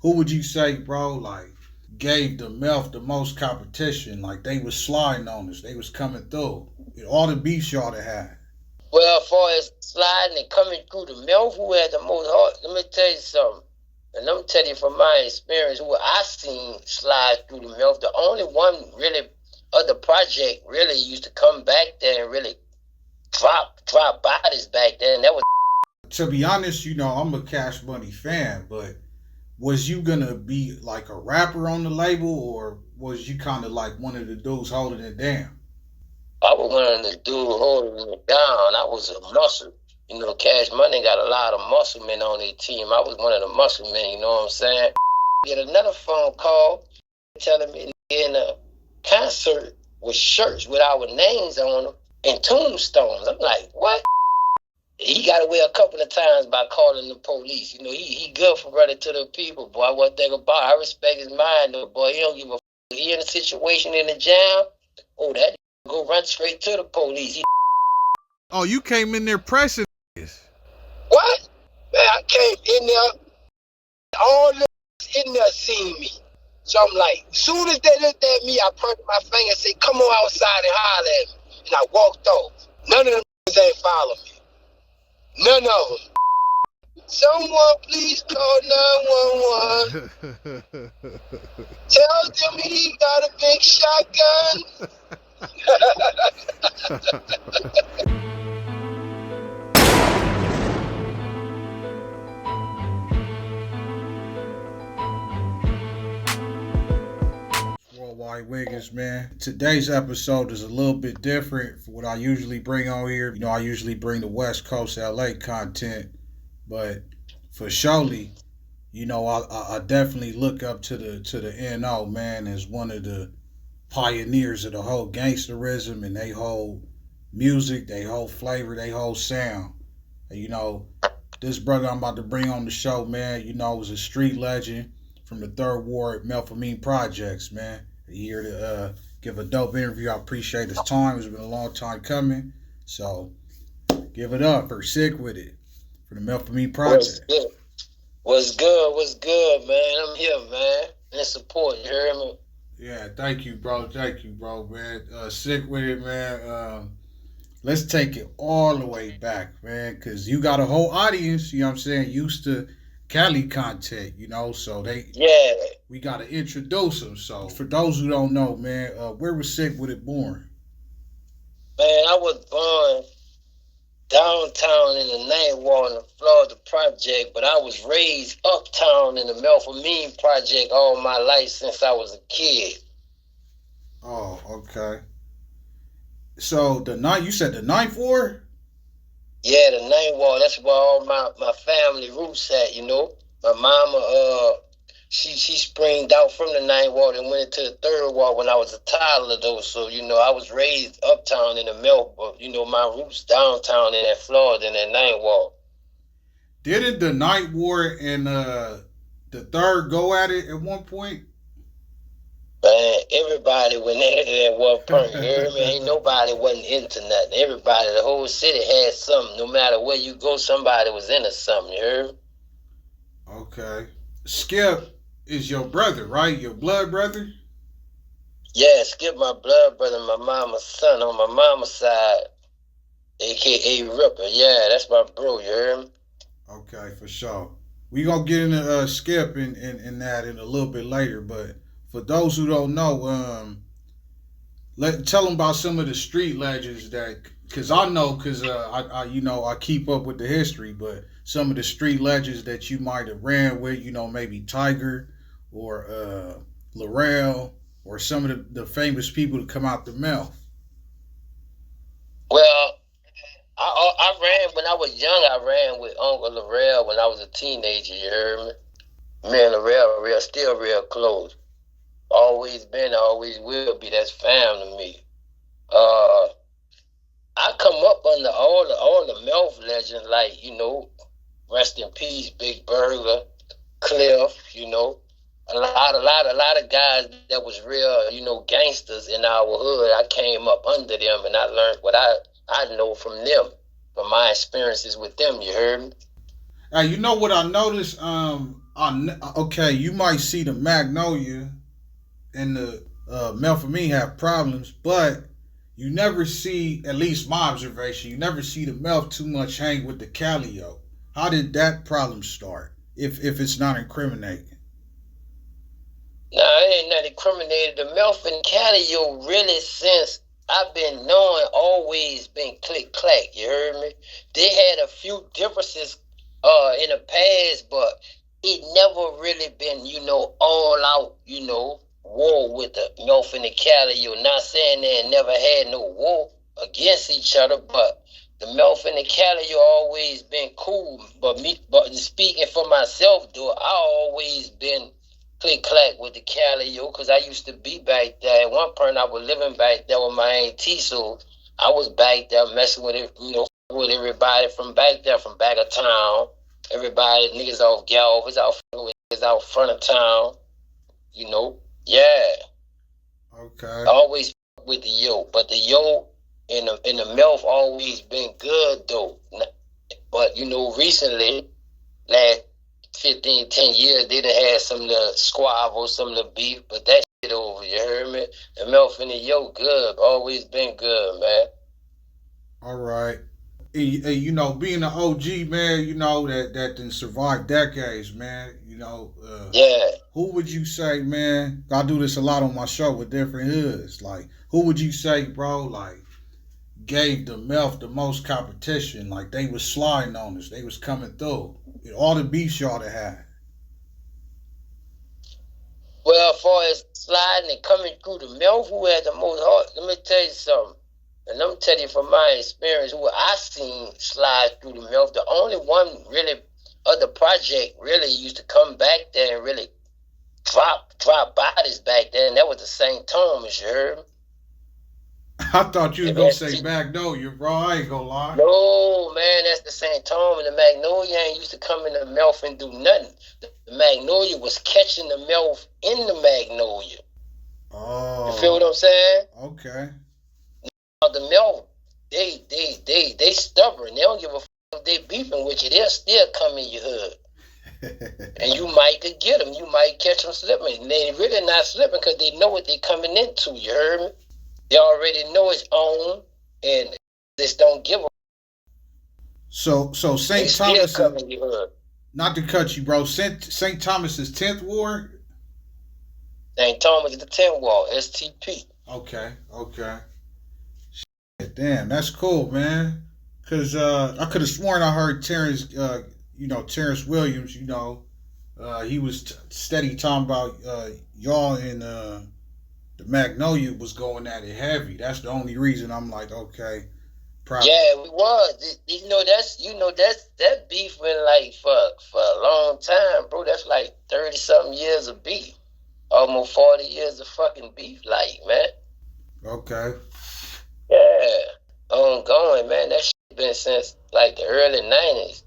Who would you say, bro, like, gave the Melph the most competition? Like, they was sliding on us. They was coming through. All the beefs y'all that had. Well, as far as sliding and coming through the Melph, who had the most heart, let me tell you something. And let me tell you from my experience, who I seen slide through the Melph, the only one really of the project really used to come back there and really drop bodies back there, and that was. To be honest, I'm a Cash Money fan, but was you gonna be like a rapper on the label, or was you kind of like one of the dudes holding it down? I was one of the dudes holding it down. I was a muscle. Cash Money got a lot of muscle men on their team. I was one of the muscle men, you know what I'm saying? Get another phone call telling me in a concert with shirts with our names on them and tombstones. I'm like, what? He got away a couple of times by calling the police. He good for running to the people, boy. One thing about it, I respect his mind, though, boy. He don't give a f. He in a situation in the jam, oh, that go run straight to the police. Oh, you came in there pressing this. What? Man, I came in there, all the in there seeing me. So I'm like, as soon as they looked at me, I pointed my finger and said, come on outside and holler at me. And I walked off. None of them ain't follow me. None of them. Someone please call 911. Tell them he got a big shotgun. Worldwide Wiggins, man. Today's episode is a little bit different from what I usually bring on here. I usually bring the West Coast LA content, but for surely, I definitely look up to the NO, man, as one of the pioneers of the whole gangsterism and they whole music, they whole flavor, they whole sound. And, this brother I'm about to bring on the show, man, was a street legend from the Third Ward Melph Projects, man. Here to give a dope interview. I appreciate his time. It's been a long time coming. So give it up for Sick With It for the Melph Project. What's good, man? I'm here, man. And support, you heard me? Yeah, thank you, bro, man. Sick With It, man. Let's take it all the way back, man, because you got a whole audience, used to Cali content, so we got to introduce them. So for those who don't know, man, where was Sick With It born? Man, I was born downtown in the Ninth Ward in the Florida Project, but I was raised uptown in the Melph Project all my life since I was a kid. Oh, okay. So you said the Ninth Ward? Yeah, the Ninth Ward. That's where all my family roots at, My mama, she springed out from the Ninth Ward and went into the Third Ward when I was a toddler, though. So, I was raised uptown in the Melph, but, my roots downtown in that Florida, in that Ninth Ward. Didn't the Ninth Ward and the Third go at it at one point? Man, everybody went at it at one point. You hear me? Ain't nobody wasn't into nothing. Everybody, the whole city had something. No matter where you go, somebody was into something. You heard me? Okay. Skip is your brother, right? Your blood brother? Yeah, Skip my blood brother, my mama's son on my mama's side, a.k.a. Ripper. Yeah, that's my bro, you heard me? Okay, for sure. We gonna get into Skip and that in a little bit later, but for those who don't know, tell them about some of the street legends because I keep up with the history, but some of the street legends that you might have ran with, maybe Tiger or Laurel or some of the famous people to come out the Melph. Well, I ran when I was young. I ran with Uncle Laurel when I was a teenager. You heard me? Me and Laurel still real close. Always been, always will be. That's fam to me. I come up under all the Melph legends, like, rest in peace, Big Burger, Cliff, a lot of guys that was real, gangsters in our hood. I came up under them and I learned what I know from them, from my experiences with them, you heard me? You know what I noticed? Okay, you might see the Magnolia and the Melph and me have problems, but you never see, at least my observation, you never see the Melph too much hang with the Calio. How did that problem start? If it's not incriminating. Nah, it ain't nothing incriminated. The Melph and Calio really since I've been knowing always been click clack. You heard me? They had a few differences in the past, but it never really been, all out, war with the Melph and the Calio. Not saying they never had no war against each other, but the Melph and the Calio always been cool. But speaking for myself, though, I always been click clack with the Calio because I used to be back there. At one point, I was living back there with my auntie, so I was back there messing with it, with everybody from back there, from back of town. Everybody, niggas off Galvez, out with niggas out front of town, Yeah. Okay. I always with the yo, but the yo in the Melph always been good though. But recently, last 15, 10 years, they done had some of the squabbles, some of the beef, but that shit over, you heard me? The Melph and the yo good, always been good, man. All right. Being an OG, man, that didn't survive decades, man. Yeah. Who would you say, man? I do this a lot on my show with different hoods. Like, who would you say, bro, like, gave the Melph the most competition? Like, they was sliding on us. They was coming through. All the beefs y'all to had. Well, as far as sliding and coming through the Melph, who had the most heart? Let me tell you something. And let me tell you from my experience, who I seen slide through the Melph, the only one really of the project really used to come back there and really drop bodies back there, and that was the St. Thomas, you heard me? I thought you was going to say Magnolia, bro. I ain't going to lie. No, man, that's the St. Thomas. The Magnolia ain't used to come in the Melph and do nothing. The Magnolia was catching the Melph in the Magnolia. Oh. You feel what I'm saying? Okay. The Melph, they stubborn. They don't give a fuck if they beefing with you. They'll still come in your hood. And you might could get them. You might catch them slipping. And they really not slipping because they know what they coming into. You heard me? They already know it's on, and just don't give a. So St. Thomas, not to cut you, bro. St. Thomas is 10th Ward. St. Thomas is the 10th Ward, STP. Okay. Shit, damn, that's cool, man. Cause I could have sworn I heard Terrance, Terrance Williams. He was steady talking about y'all in the Magnolia was going at it heavy. That's the only reason I'm like, okay, probably. Yeah, we was. That beef went like for a long time, bro. That's like 30-something years of beef. Almost 40 years of fucking beef, like, man. Okay. Yeah. Ongoing, man. That shit been since like the early 90s.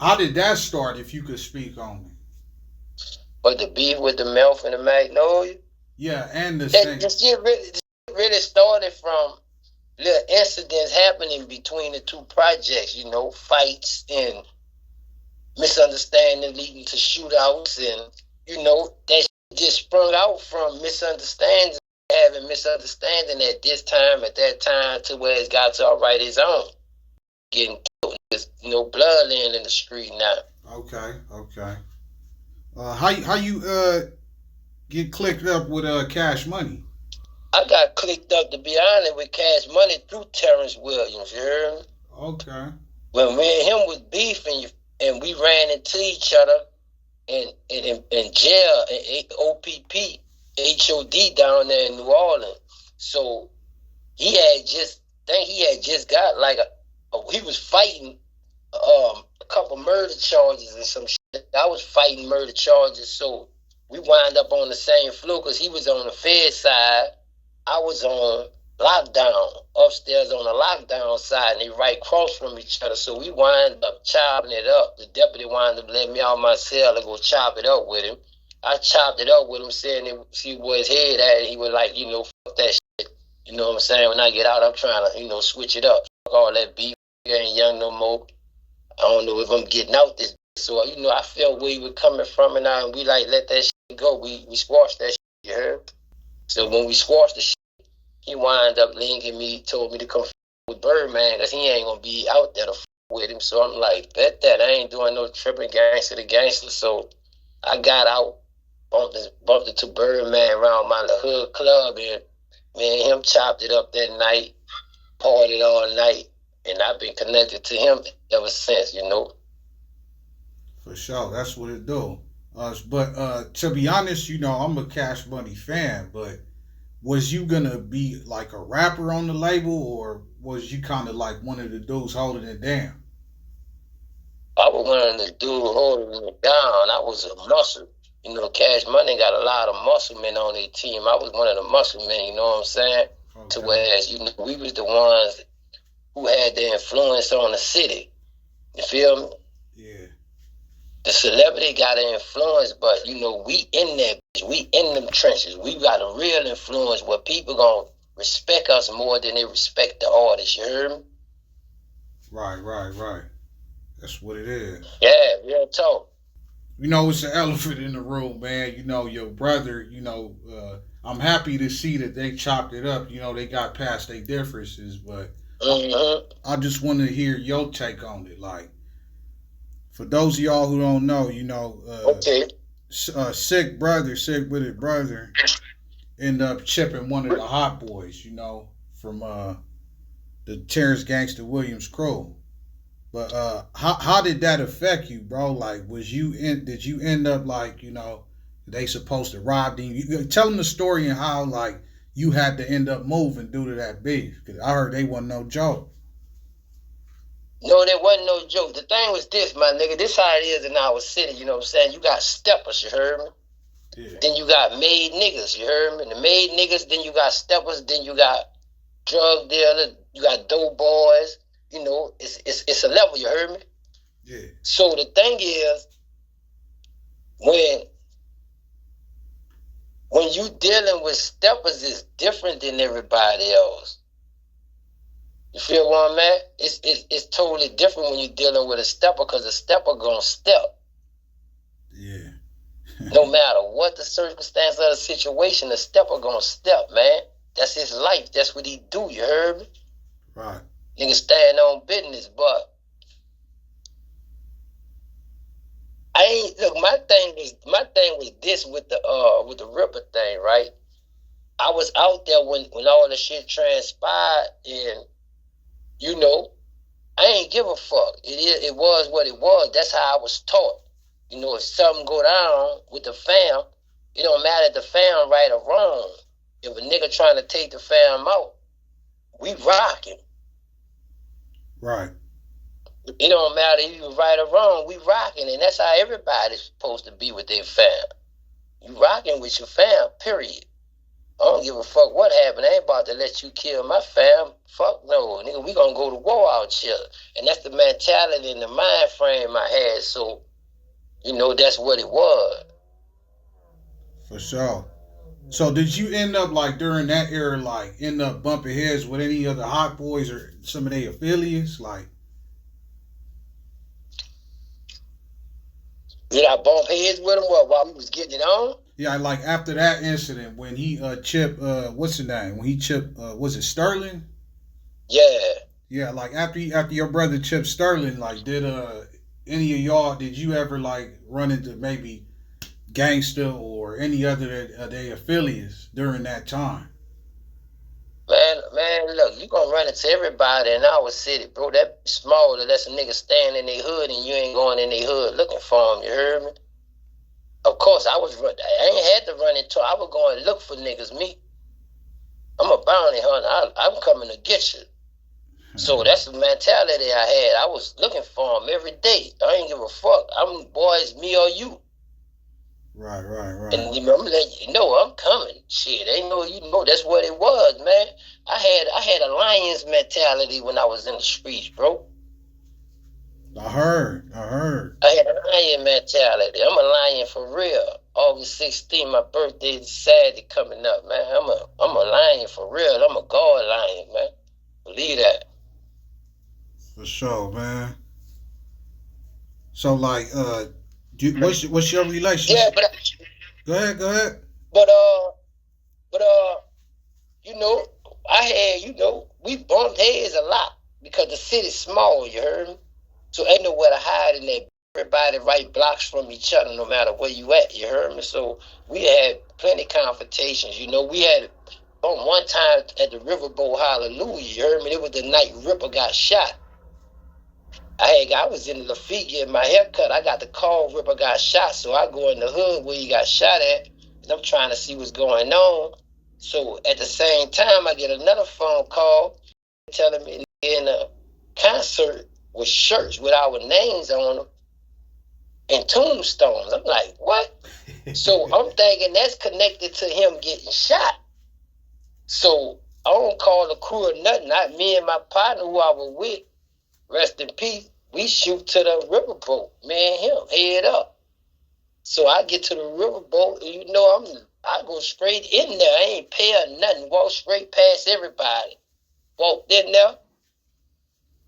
How did that start, if you could speak on it? But the beef with the Melph and the Magnolia? Yeah, and the shit really started from little incidents happening between the two projects, fights and misunderstanding leading to shootouts, and that just sprung out from misunderstanding, having misunderstanding at that time, to where it's got to alright its own. Getting killed, blood laying in the street now. Okay. How you get clicked up with Cash Money? I got clicked up, to be honest, with Cash Money through Terrance Williams, you heard me? Okay. When me and him was beefing, and we ran into each other in jail, in OPP, HOD down there in New Orleans. So he had just got like he was fighting a couple murder charges and some shit. I was fighting murder charges, so we wind up on the same floor because he was on the Fed side. I was on lockdown, upstairs on the lockdown side, and they right across from each other. So we wind up chopping it up. The deputy wound up letting me out of my cell to go chop it up with him. I chopped it up with him, saying see where his head at. And he was like, fuck that shit. You know what I'm saying? When I get out, I'm trying to, switch it up. Fuck all that beef. I ain't young no more. I don't know if I'm getting out this So, I felt where he was coming from, and we like let that shit go. We squashed that shit, you heard? So when we squashed the shit, he wound up linking me, told me to come with Birdman, because he ain't going to be out there to with him. So I'm like, bet that. I ain't doing no tripping gangster to gangster. So I got out, bumped into Birdman around my hood club, and me and him chopped it up that night, partied all night, and I've been connected to him ever since, For sure, that's what it do. But to be honest, I'm a Cash Money fan, but was you gonna be like a rapper on the label, or was you kind of like one of the dudes holding it down? I was one of the dudes holding it down. I was a muscle. Cash Money got a lot of muscle men on their team. I was one of the muscle men, you know what I'm saying? Okay. To whereas, we was the ones who had the influence on the city. You feel me? Yeah. The celebrity got an influence, but, we in there. We in them trenches. We got a real influence where people gonna respect us more than they respect the artist, you heard me? Right. That's what it is. Yeah, real talk. It's an elephant in the room, man. Your brother, I'm happy to see that they chopped it up. They got past their differences, but I just want to hear your take on it. Like, for those of y'all who don't know, okay. Sick with it brother, end up chipping one of the hot boys, from the Terrance Gangster Williams crew. But how did that affect you, bro? Like, did you end up like, they supposed to rob them? Tell them the story and how like you had to end up moving due to that beef. Cause I heard they wasn't no joke. No, there wasn't no joke. The thing was this, my nigga. This how it is in our city, you know what I'm saying? You got steppers, you heard me? Yeah. Then you got made niggas, you heard me? And the made niggas, then you got steppers, then you got drug dealers, you got dope boys. It's a level, you heard me? Yeah. So the thing is, when you dealing with steppers, it's different than everybody else. You feel where I'm at? It's totally different when you're dealing with a stepper, because a stepper gonna step. Yeah. No matter what the circumstance of the situation, the stepper gonna step, man. That's his life. That's what he do, you heard me? Right. Nigga stand on business, but my thing was this with the Ripper thing, right? I was out there when all the shit transpired, and I ain't give a fuck. It was what it was. That's how I was taught. If something go down with the fam, it don't matter if the fam right or wrong. If a nigga trying to take the fam out, we rocking. Right. It don't matter if you right or wrong, we rocking, and that's how everybody's supposed to be with their fam. You rocking with your fam, period. I don't give a fuck what happened. I ain't about to let you kill my fam. Fuck no, nigga. We gonna go to war out here, and that's the mentality and the mind frame I had. So, that's what it was. For sure. So did you end up like during that era, like end up bumping heads with any other hot boys or some of their affiliates? Like, did I bump heads with him while we was getting it on? Yeah, like after that incident when he chipped what's his name? When he chipped was it Sterling? Yeah. Yeah, like after your brother chipped Sterling, like did any of y'all, did you ever like run into maybe Ngster or any other of their affiliates during that time? Man, look, you gonna run into everybody in our city, bro. That small unless a nigga stand in their hood and you ain't going in their hood looking for them, you heard me? Of course, I ain't had to run into, I was going to look for niggas, me. I'm a bounty hunter. I'm coming to get you. So that's the mentality I had. I was looking for them every day. I ain't give a fuck. Boys, me or you. Right. And I'm letting you know I'm coming. Shit, they know that's what it was, man. I had a lion's mentality when I was in the streets, bro. I heard. I had a lion mentality. I'm a lion for real. August 16th, my birthday is Saturday coming up, man. I'm a lion for real. I'm a God lion, man. Believe that. For sure, man. So like, what's your Yeah, relationship? Go ahead, go ahead. but but you know, I had, we bumped heads a lot because the city's small, you heard me? So ain't nowhere to hide in there. Everybody right blocks from each other no matter where you at, you heard me? So we had plenty of confrontations. We had on one time at the Riverboat Hallelujah, you heard me? It was the night Ripper got shot. I was in the feet getting my hair cut. I got the call Ripper got shot, so I go in the hood where he got shot at, and I'm trying to see what's going on. So at the same time, I get another phone call telling me in a concert with shirts with our names on them and tombstones. I'm like, what? So I'm thinking that's connected to him getting shot. So I don't call the crew or nothing. Not me and my partner who I was with, rest in peace. We shoot to the riverboat, me and him, head up. So I get to the riverboat, and I go straight in there. I ain't pay her nothing. Walk straight past everybody. Walked in there,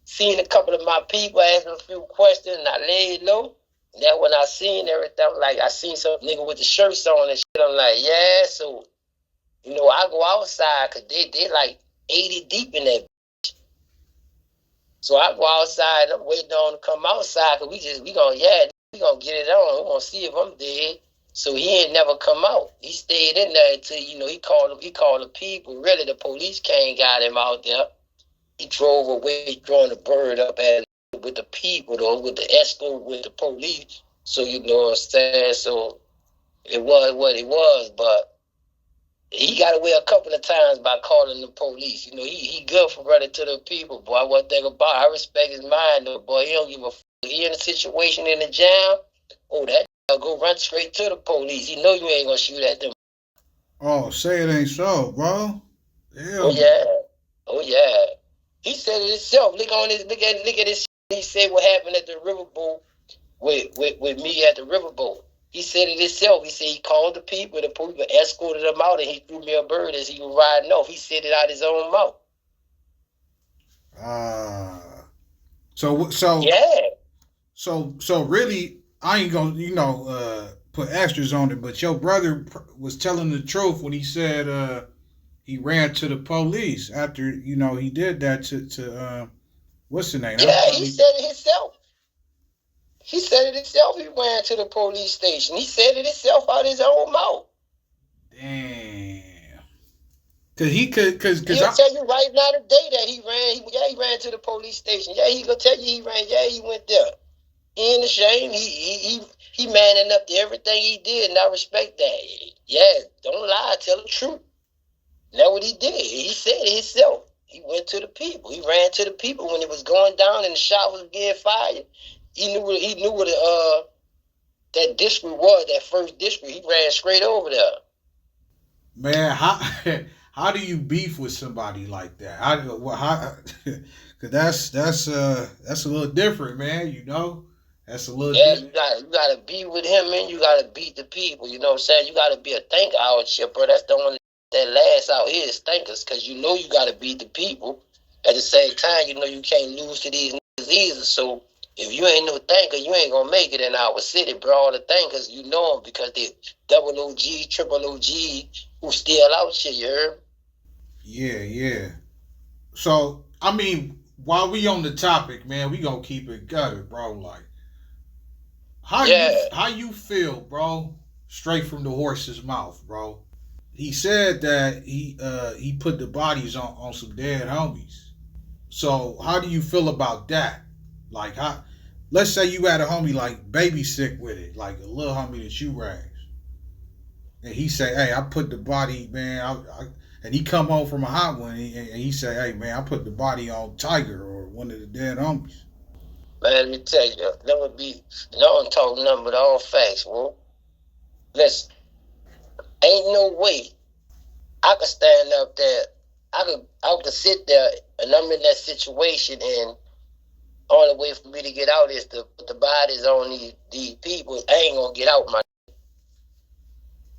seen a couple of my people, asked them a few questions, and I laid low. And then when I seen everything, I seen some nigga with the shirts on and shit. I'm like, yeah. So, I go outside because they like 80 deep in that. So I go outside. I'm waiting on him to come outside because we gonna get it on. We gonna see if I'm dead. So he ain't never come out. He stayed in there until he called the people. Really, the police came, got him out there. He drove away, throwing the bird up at with the people though, with the escort, with the police. So you know what I'm saying. So it was what it was, but he got away a couple of times by calling the police. He good for running to the people, boy. One thing about it, I respect his mind, though, boy. He don't give a f. He in a situation in the jam, that go run straight to the police. He know you ain't gonna shoot at them. Oh, say it ain't so, bro. Damn. Oh yeah. He said it himself. Look at this. He said what happened at the riverboat with me at the riverboat. He said it himself. He said he called the people escorted him out, and he threw me a bird as he was riding off. He said it out his own mouth. Yeah. So really, I ain't gonna put extras on it, but your brother was telling the truth when he said he ran to the police after he did that to what's the name? Yeah, he said it himself. He said it himself. He ran to the police station. He said it himself out his own mouth. Damn. He'll tell you right now today that he ran. He ran to the police station. Yeah, he gonna tell you he ran. Yeah, he went there. He ain't ashamed. He manning up to everything he did, and I respect that. Yeah, don't lie. Tell the truth. That's what he did. He said it himself. He went to the people. He ran to the people when it was going down and the shot was getting fired. He knew what that district was, that first district. He ran straight over there. Man, how do you beef with somebody like that? Cause that's a little different, man. That's a little different. You gotta be with him, and you gotta beat the people. You know what I'm saying? You gotta be a thinker out here, bro. That's the only that lasts out here is thinkers, cause you gotta beat the people. At the same time, you can't lose to these niggas either. So if you ain't no thinker, you ain't gonna make it in our city, bro. All the thinkers, you know them because they double OG, triple OG, who still out here, you heard? Yeah. So, I mean, while we on the topic, man, we gonna keep it gutted, bro. Like, how you feel, bro? Straight from the horse's mouth, bro. He said that he put the bodies on some dead homies. So, how do you feel about that? Like, let's say you had a homie like baby sick with it, like a little homie that you raised, and he say, "Hey, I put the body, man," and he come home from a hot one, and he say, "Hey, man, I put the body on Tiger or one of the dead homies." Man, let me tell you, never be, no one talk nothing but all facts, bro. Listen, ain't no way I could stand up there. I could sit there, and I'm in that situation, and only way for me to get out is to put the bodies on these people. I ain't gonna get out, my.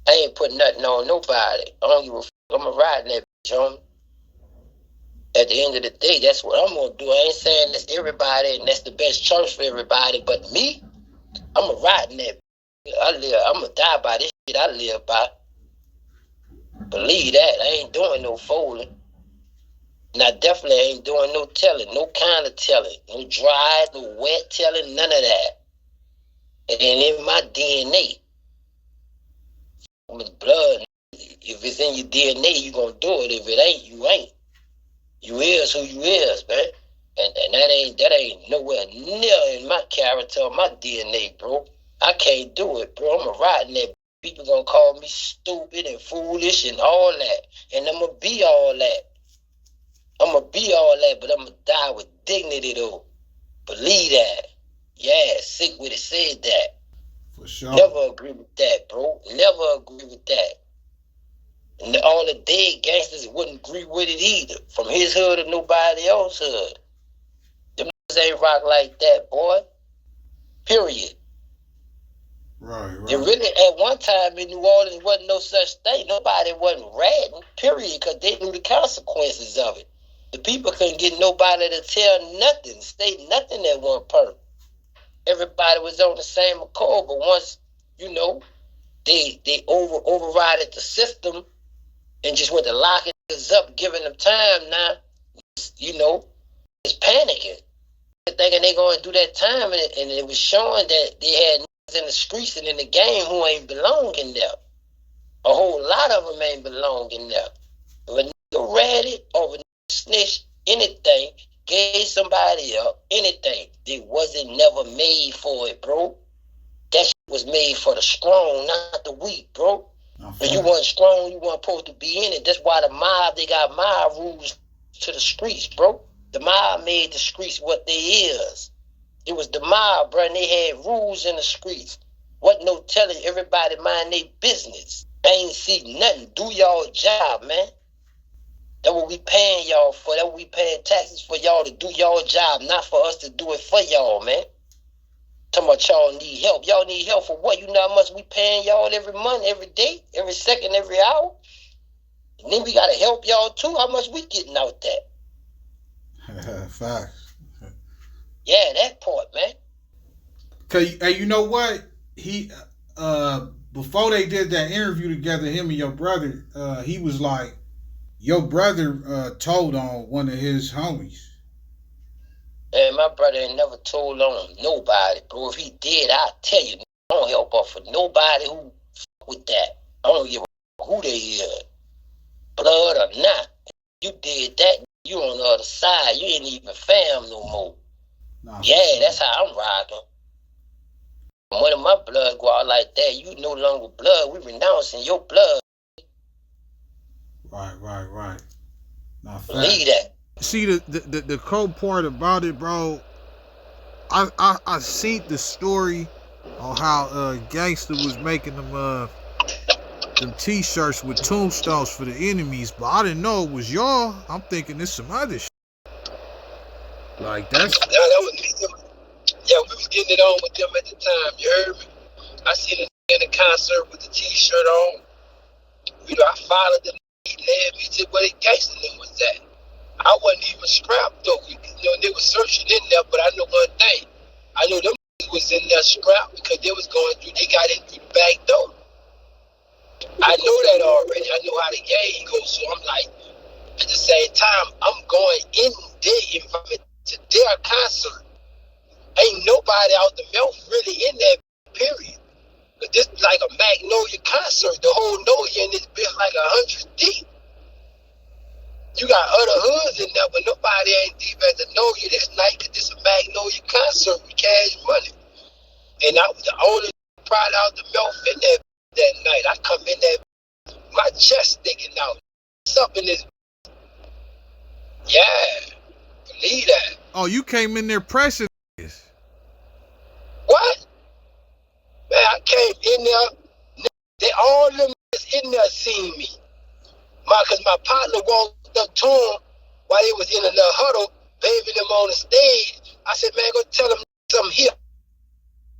I ain't putting nothing on nobody. I don't give a f. I'm a riding that bitch, homie. At the end of the day, that's what I'm gonna do. I ain't saying that's everybody and that's the best choice for everybody, but me, I'm a riding that. I'm gonna die by this shit I live by. Believe that. I ain't doing no folding. And I definitely ain't doing no telling, no kind of telling, no dry, no wet telling, none of that. It ain't in my DNA. With blood, if it's in your DNA, you gonna do it. If it ain't, you ain't. You is who you is, man. And that ain't nowhere near in my character or my DNA, bro. I can't do it, bro. I'm a riding that. People gonna call me stupid and foolish and all that. And I'ma be all that. I'ma be all that, but I'ma die with dignity, though. Believe that. Yeah, sick with it said that. For sure. Never agree with that, bro. Never agree with that. And all the dead gangsters wouldn't agree with it either. From his hood or nobody else's hood. Them niggas ain't rock like that, boy. Period. Right. And really, at one time in New Orleans, wasn't no such thing. Nobody wasn't ratting, period, because they knew the consequences of it. The people couldn't get nobody to tell nothing, say nothing at one point. Everybody was on the same accord, but once, they overrided the system and just went to locking niggas up, giving them time now, it's panicking. They're thinking they're going to do that time, and it was showing that they had niggas in the streets and in the game who ain't belonging there. A whole lot of them ain't belonging there. If a nigga ratted or a nigga snitched anything, gave somebody up, anything, they wasn't never made for it, bro. That shit was made for the strong, not the weak, bro. If you wasn't strong, you weren't supposed to be in it. That's why the mob, they got mob rules to the streets, bro. The mob made the streets what they is. It was the mob, bro, and they had rules in the streets. Wasn't no telling everybody mind their business. I ain't see nothing. Do y'all job, man. That's what we paying y'all for. That's what we paying taxes for y'all to do y'all job, not for us to do it for y'all, man. Talking about y'all need help. Y'all need help for what? You know how much we paying y'all every month, every day, every second, every hour? And then we got to help y'all too. How much we getting out that? Facts. Yeah, that part, man. Hey, you know what? He before they did that interview together, him and your brother, he was like, your brother told on one of his homies. And my brother ain't never told on nobody, bro. If he did, I'll tell you, I don't help up for nobody who fuck with that. I don't give a who they is, blood or not. You did that, you on the other side. You ain't even fam no more. Nah, yeah, sure. That's how I'm rocking. When my blood go out like that, you no longer blood. We renouncing your blood. Right. Nah, believe that. See, the cold part about it, bro, I seen the story on how Ngster was making them t-shirts with tombstones for the enemies, but I didn't know it was y'all. I'm thinking it's some other shit. Like that's... Yeah, that was me. Yeah, we was getting it on with them at the time, you heard me? I seen it in the concert with the t-shirt on. I followed them, he led me to where the Ngster was at. I wasn't even strapped though. They were searching in there, but I know one thing. I know them was in there strapped because they was going through, they got in through the back door. I know that already. I know how the game goes. So I'm like, at the same time, I'm going in their environment to their concert. Ain't nobody out the Melph really in that period. But this is like a Magnolia concert. The whole Nolia in this bitch like 100 deep. You got other hoods in there, but nobody ain't deep as the Nolia this night because this is a Magnolia concert with cash money. And I was the only pride out the Melph in that night. I come in there, my chest sticking out. What's up in this? Yeah, believe that. Oh, you came in there pressing this. What? Man, I came in there, all them in there seeing me. Cause my partner walked up to him while they was in a little huddle, waving them on the stage. I said, man, go tell them something here.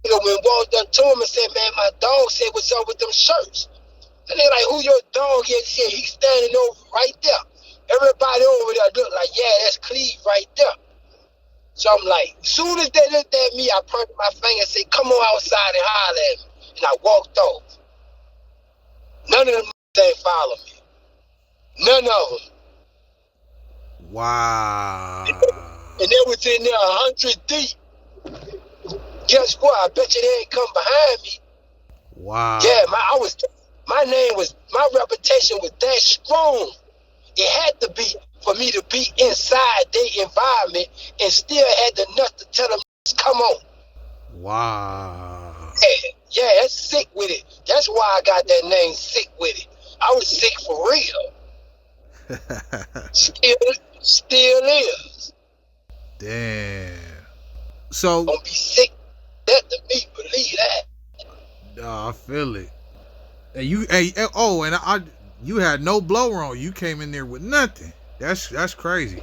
When walked up to him and said, man, my dog said, what's up with them shirts? And they're like, who your dog is? He said, he's standing over right there. Everybody over there look like, yeah, that's Cleve right there. So I'm like, as soon as they looked at me, I pointed my finger and said, come on outside and holler at me. And I walked off. None of them ain't follow me. None of them. Wow. And they was in there 100 deep. Guess what? I bet you they ain't come behind me. Wow. Yeah, my reputation was that strong. It had to be for me to be inside their environment and still had the nuts to tell them, come on. Wow. Yeah, that's sick with it. That's why I got that name, Sick With It. I was sick for real. Still is. Damn. So Don't be sick. That to me, believe that. I feel it. And you you had no blower on. You came in there with nothing. That's crazy.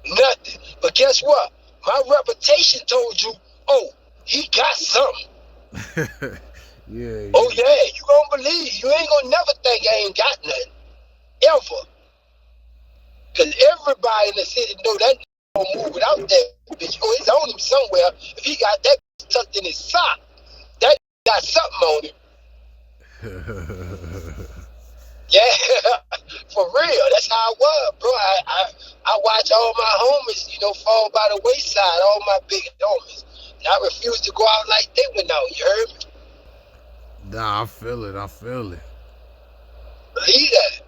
Nothing. But guess what? My reputation told you, oh, he got something. Yeah. Oh yeah, you gonna believe. You ain't gonna never think I ain't got nothing. Ever. Cause everybody in the city know that gonna move without that bitch. Oh, it's on him somewhere. If he got that tucked in his sock, that got something on him. Yeah, for real. That's how it was, bro. I watch all my homies, fall by the wayside, all my big homies. And I refuse to go out like they went out, you heard me? Nah, I feel it. Believe that.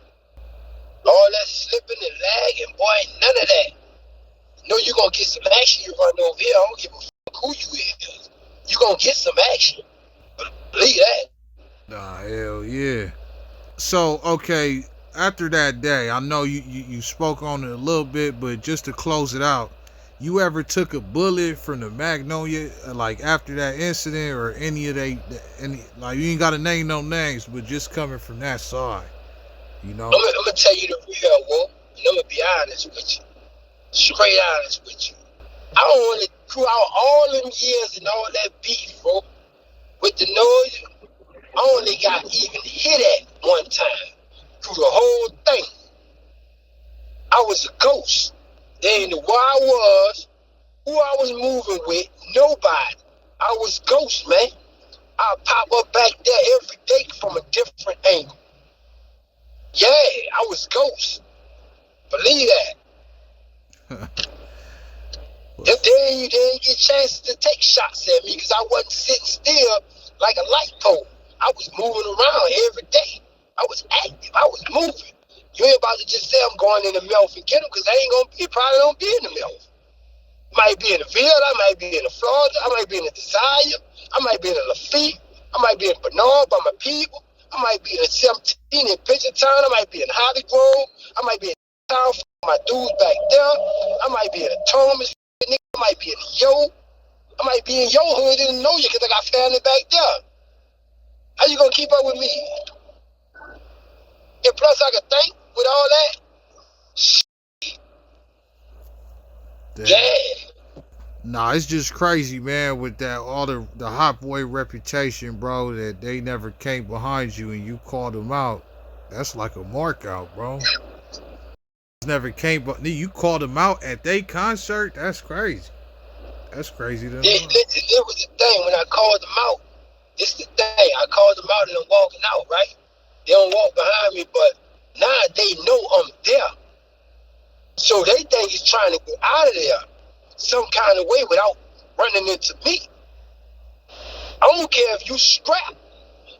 All that slipping and lagging, boy, ain't none of that. You know you gonna get some action, you run over here. I don't give a fuck who you is. You gonna get some action. Believe that. Nah, hell yeah. So, okay, after that day, I know you spoke on it a little bit, but just to close it out, you ever took a bullet from the Magnolia, like after that incident, or any of you ain't gotta name no names, but just coming from that side, I'm gonna tell you the real, Wolf, and I'm gonna be honest with you, straight honest with you. I don't want to throughout all them years and all that beef, bro, with the noise. I only got even hit at one time through the whole thing. I was a ghost. They ain't know where I was, who I was moving with, nobody. I was ghost, man. I pop up back there every day from a different angle. Yeah, I was ghost. Believe that. They didn't get chances to take shots at me because I wasn't sitting still like a light pole. I was moving around every day. I was active. I was moving. You ain't about to just say I'm going in the Melph and get them because probably don't be in the Melph. Might be in the Ville. I might be in the Florida. I might be in the Desire. I might be in the Lafitte. I might be in Bernard by my people. I might be in the 17 in Pitchertown. I might be in Holly Grove. I might be in town for my dudes back there. I might be in the Thomas. I might be in the Yo. I might be in your hood and know you because I got family back there. How you gonna keep up with me? And plus I can think with all that. Damn. Yeah. Nah, it's just crazy, man, with that all the hot boy reputation, bro, that they never came behind you and you called them out. That's like a mark out, bro. Never came, but you called them out at their concert. That's crazy. That's crazy to know. It was the thing when I called them out. This the thing. I called them out and I'm walking out, right? They don't walk behind me, but now they know I'm there. So they think he's trying to get out of there some kind of way without running into me. I don't care if you strap. And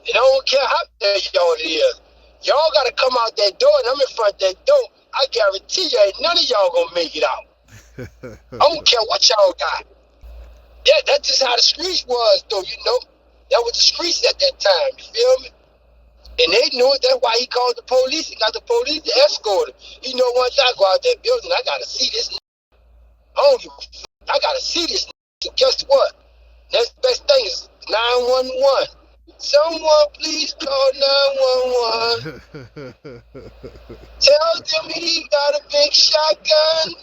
I don't care how there y'all it is. Y'all got to come out that door, and I'm in front of that door. I guarantee you ain't none of y'all going to make it out. I don't care what y'all got. Yeah, that's just how the streets was, though, That was the streets at that time, you feel me? And they knew it. That's why he called the police and got the police to escort him. Once I go out that building, I got to see this. I don't give a fuck. I got to see this. So guess what? Next best thing is 911. Someone please call 911. Tell them he got a big shotgun.